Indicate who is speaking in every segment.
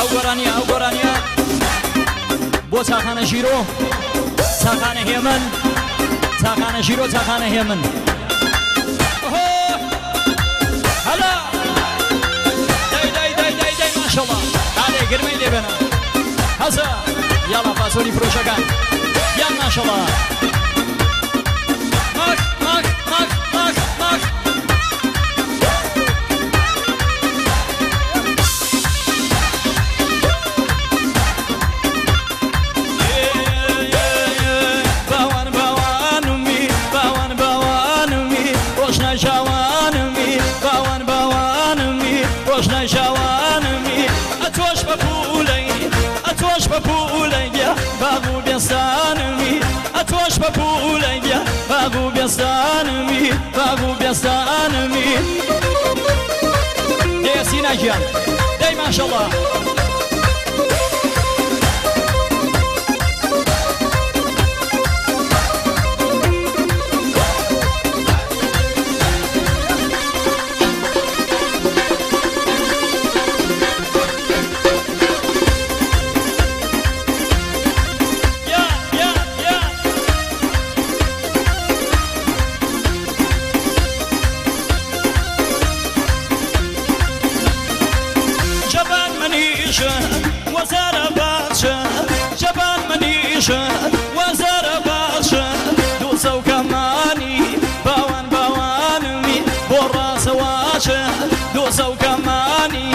Speaker 1: ئەو گۆرانیە بۆ چاخانە ژیرۆ چاخانە هێمن چاخانە ژیرۆ چاخانە هێمن هەلا دەی ماشەڵڵا ئالێ گرمەی لێبێنە هەزە یاڵا پاسۆری فرۆشەکان یان ماشەڵڵا ماک باغو بێستانمی ئەتۆش بە پوولەنگە باغو بێستانمی دێسی ناگیان دەی ماشەڵڵا وەزارە باشە دووسە و کەمانی باوانمی بۆ ڕاستەواچە دووسە و کەمانی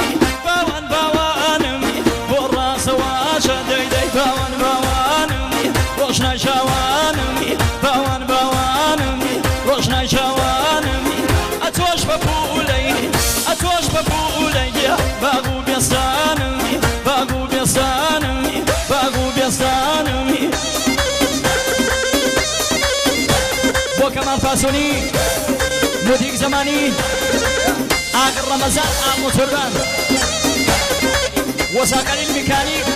Speaker 1: باوانمی بۆ ڕاستەواچە دەی باوانمی ڕۆژنای چاوانمی باوانمی ڕۆژنای چاوانمی ئەتۆش بە پوولەی باغو بێستانمی بۆ کەمان فاسۆنی مودیک زەمانی ئاگر ڕەمەزان ئامۆتۆربان وەساکەرین میکانیک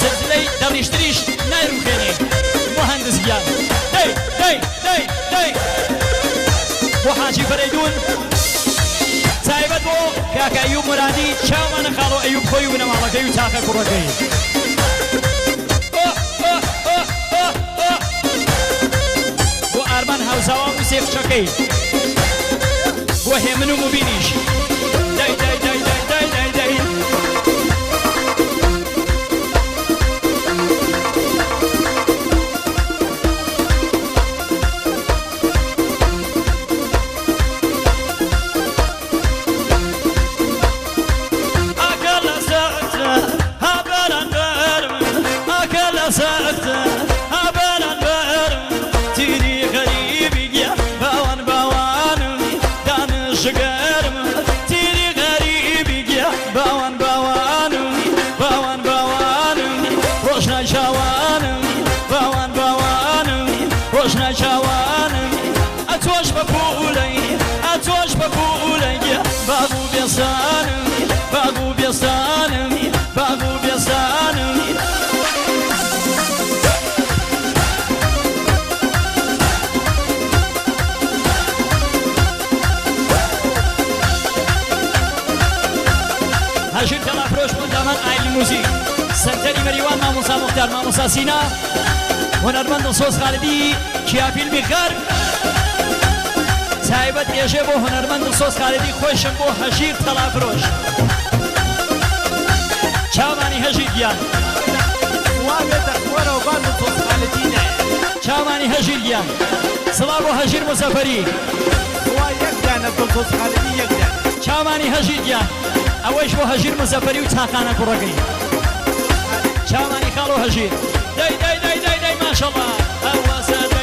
Speaker 1: زلزلەی دەڕیشتریش نایڕوخێنێ مهندسگیان دەی بۆ حاجی فەرەیدون تایبەت بۆ کاکە ئەیوب مرادی چاومانە خاڵۆ ئەیوب خۆی و نەماڵەکەی و تاقە کوڕەکەی بۆ ئارمان هاوزاوان و سێفچەکەی بۆ هێمن و مبینیش دەی باغو بێستانمی هەژیر تەڵافرۆش بۆ دامان ئایلی موزیک سەرتەری مەریوان مامۆسا موختار مامۆسا سینا هونەرمەند دڵسۆز خالدی کیاپیلمی غەرب تایبەت ئێژێ بۆ هونەرمەند دڵسۆز خالدی خۆشم بۆ هەژیر تەڵافرۆش چاوانی هەژیر گیان چاوانی هەژیر گیان سڵا بۆ هەژیر مزەفەری چاوانی هەژیر گیان ئەوەیش بۆ هەژیر مزەفەری و چاقانە کوڕەکەی چاوانی خاڵۆ هەژیر دەی ماشەڵڵا ئەوەسە